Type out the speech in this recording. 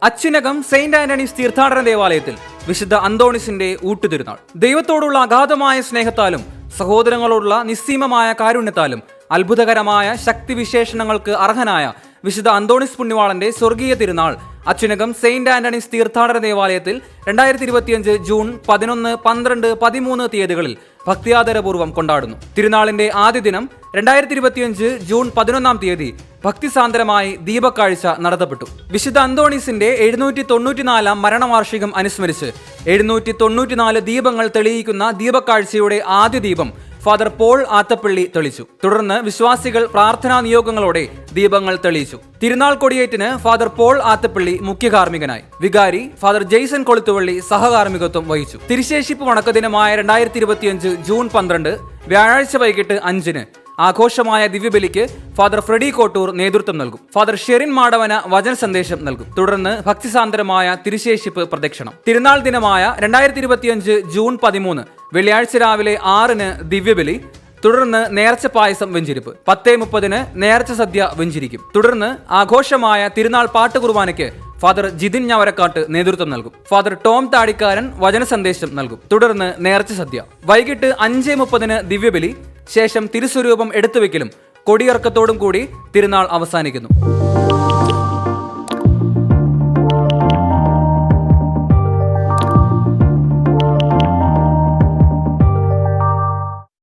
Achinakam Saint Antony's തീർത്ഥാടന ദേവാലയത്തിൽ വിശുദ്ധ അന്തോണിസിന്റെ ഊട്ടുതിരുനാൾ. ദൈവത്തോടുള്ള അഗാധമായ സ്നേഹത്താലും സഹോദരങ്ങളോടുള്ള നിസ്സീമമായ കാരുണ്യത്താലും അത്ഭുതകരമായ ശക്തിവിശേഷണങ്ങൾക്ക് അർഹനായ വിശുദ്ധ അന്തോണിസ് പുണ്യവാളന്റെ സ്വർഗീയ തിരുനാൾ അച്ചിനകം സെയിന്റ് ആന്റണീസ് തീർത്ഥാടന ദേവാലയത്തിൽ 2025 ജൂൺ 11, 12, 13 തീയതികളിൽ ഭക്തിയാദരപൂർവ്വം കൊണ്ടാടുന്നു. തിരുനാളിന്റെ ആദ്യ ദിനം 2025 ജൂൺ 11 തീയതി ഭക്തിസാന്ദ്രമായി ദീപക്കാഴ്ച നടത്തപ്പെട്ടു. വിശുദ്ധ അന്തോണീസിന്റെ 794 മരണവാർഷികം അനുസ്മരിച്ച് 794 ദീപങ്ങൾ തെളിയിക്കുന്ന ദീപക്കാഴ്ചയുടെ ആദ്യ ദീപം ഫാദർ പോൾ ആത്തപ്പള്ളി തെളിച്ചു. തുടർന്ന് വിശ്വാസികൾ പ്രാർത്ഥനാ നിയോഗങ്ങളോടെ ദീപങ്ങൾ തെളിയിച്ചു. തിരുനാൾ കൊടിയേറ്റിന് ഫാദർ പോൾ ആത്തപ്പള്ളി മുഖ്യ കാർമ്മികനായി. വികാരി ഫാദർ ജെയ്സൺ കൊളുത്തുവള്ളി സഹകാർമ്മികത്വം വഹിച്ചു. തിരുശേഷിപ്പ് വണക്കദിനമായ 2025 ജൂൺ 12 വ്യാഴാഴ്ച വൈകിട്ട് 5-ന് ആഘോഷമായ ദിവ്യബലിക്ക് ഫാദർ ഫ്രെഡി കോട്ടൂർ നേതൃത്വം നൽകും. ഫാദർ ഷെറിൻ മാടവന വചന സന്ദേശം നൽകും. തുടർന്ന് ഭക്തിസാന്ദ്രമായ തിരുശേഷിപ്പ് പ്രദക്ഷിണം. തിരുനാൾ ദിനമായ 2025 ജൂൺ 13 വെള്ളിയാഴ്ച രാവിലെ 6-ന് ദിവ്യബലി. തുടർന്ന് നേർച്ച പായസം വെഞ്ചിരിപ്പ്. 10:30-ന് നേർച്ച സദ്യ വെഞ്ചിരിക്കും. തുടർന്ന് ആഘോഷമായ തിരുനാൾ പാട്ട് കുർബാനയ്ക്ക് ഫാദർ ജിതിൻ ഞവരക്കാട്ട് നേതൃത്വം നൽകും. ഫാദർ ടോം താടിക്കാരൻ വചന സന്ദേശം നൽകും. തുടർന്ന് നേർച്ച സദ്യ. വൈകിട്ട് 5:30-ന് ദിവ്യബലി. ശേഷം തിരുസ്വരൂപം എടുത്തുവെക്കലും കൊടിയിറക്കത്തോടും കൂടി തിരുനാൾ അവസാനിക്കുന്നു.